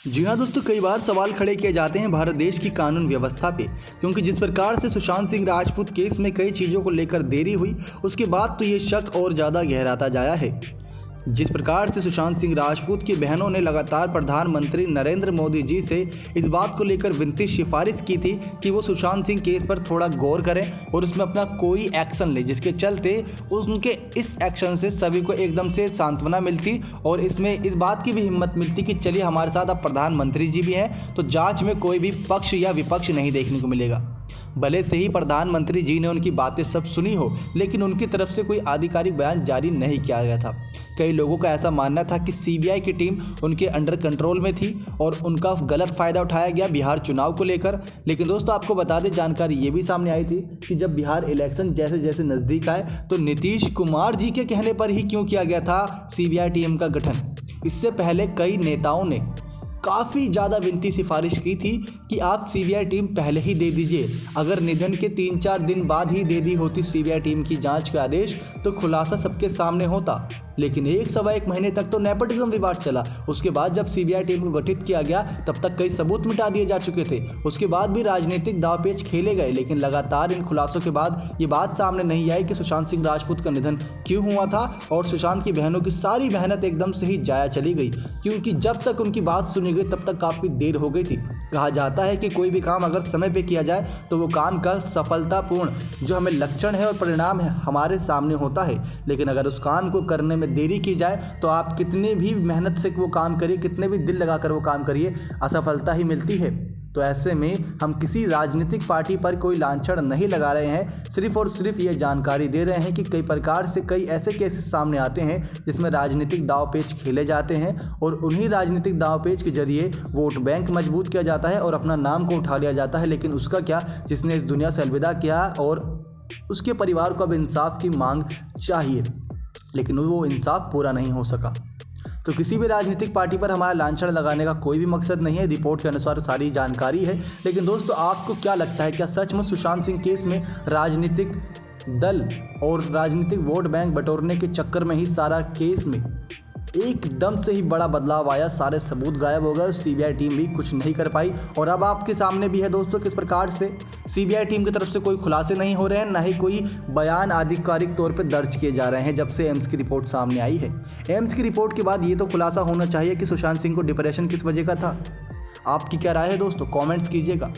जी हाँ दोस्तों, कई बार सवाल खड़े किए जाते हैं भारत देश की कानून व्यवस्था पे, क्योंकि जिस प्रकार से सुशांत सिंह राजपूत केस में कई चीज़ों को लेकर देरी हुई, उसके बाद तो ये शक और ज़्यादा गहराता जाया है। जिस प्रकार से सुशांत सिंह राजपूत की बहनों ने लगातार प्रधानमंत्री नरेंद्र मोदी जी से इस बात को लेकर विनती सिफारिश की थी कि वो सुशांत सिंह केस पर थोड़ा गौर करें और उसमें अपना कोई एक्शन ले, जिसके चलते उनके इस एक्शन से सभी को एकदम से सांत्वना मिलती और इसमें इस बात की भी हिम्मत मिलती कि चलिए हमारे साथ अब प्रधानमंत्री जी भी हैं, तो जांच में कोई भी पक्ष या विपक्ष नहीं देखने को मिलेगा। भले से ही प्रधानमंत्री जी ने उनकी बातें सब सुनी हो, लेकिन उनकी तरफ से कोई आधिकारिक बयान जारी नहीं किया गया था। कई लोगों का ऐसा मानना था कि सीबीआई की टीम उनके अंडर कंट्रोल में थी और उनका गलत फ़ायदा उठाया गया बिहार चुनाव को लेकर। लेकिन दोस्तों, आपको बता दें, जानकारी ये भी सामने आई थी कि जब बिहार इलेक्शन जैसे जैसे नज़दीक आए तो नीतीश कुमार जी के कहने पर ही क्यों किया गया था सीबीआई टीम का गठन। इससे पहले कई नेताओं ने काफ़ी ज़्यादा विनती सिफारिश की थी कि आप सीबीआई टीम पहले ही दे दीजिए। अगर निधन के 3-4 दिन बाद ही दे दी होती सीबीआई टीम की जांच का आदेश तो खुलासा सबके सामने होता। लेकिन 1-1.25 महीने तक तो नेपोटिज्म विवाद चला। उसके बाद जब सीबीआई टीम को गठित किया गया तब तक कई सबूत मिटा दिए जा चुके थे। उसके बाद भी राजनीतिक दांवपेच खेले गए, लेकिन लगातार इन खुलासों के बाद ये बात सामने नहीं आई कि सुशांत सिंह राजपूत का निधन क्यों हुआ था और सुशांत की बहनों की सारी मेहनत एकदम से ही जाया चली गई, क्योंकि जब तक उनकी बात सुनी गई तब तक काफ़ी देर हो गई थी। कहा जाता है कि कोई भी काम अगर समय पे किया जाए तो वो काम का सफलतापूर्ण जो हमें लक्षण है और परिणाम है हमारे सामने होता है, लेकिन अगर उस काम को करने में देरी की जाए तो आप कितने भी मेहनत से वो काम करिए, कितने भी दिल लगाकर वो काम करिए, असफलता ही मिलती है। तो ऐसे में हम किसी राजनीतिक पार्टी पर कोई लांछन नहीं लगा रहे हैं, सिर्फ और सिर्फ ये जानकारी दे रहे हैं कि कई प्रकार से कई ऐसे केसेस सामने आते हैं जिसमें राजनीतिक दांवपेच खेले जाते हैं और उन्हीं राजनीतिक दांवपेच के जरिए वोट बैंक मजबूत किया जाता है और अपना नाम को उठा लिया जाता है। लेकिन उसका क्या, जिसने इस दुनिया से अलविदा किया और उसके परिवार को अब इंसाफ की मांग चाहिए, लेकिन वो इंसाफ पूरा नहीं हो सका। तो किसी भी राजनीतिक पार्टी पर हमारा लांछन लगाने का कोई भी मकसद नहीं है, रिपोर्ट के अनुसार सारी जानकारी है। लेकिन दोस्तों, आपको क्या लगता है, क्या सच में सुशांत सिंह केस में राजनीतिक दल और राजनीतिक वोट बैंक बटोरने के चक्कर में ही सारा केस में एकदम से ही बड़ा बदलाव आया, सारे सबूत गायब हो गए, सीबीआई टीम भी कुछ नहीं कर पाई। और अब आपके सामने भी है दोस्तों किस प्रकार से सीबीआई टीम की तरफ से कोई खुलासे नहीं हो रहे हैं, ना ही कोई बयान आधिकारिक तौर पे दर्ज किए जा रहे हैं जब से एम्स की रिपोर्ट सामने आई है। एम्स की रिपोर्ट के बाद ये तो खुलासा होना चाहिए कि सुशांत सिंह को डिप्रेशन किस वजह का था। आपकी क्या राय है दोस्तों, कॉमेंट्स कीजिएगा।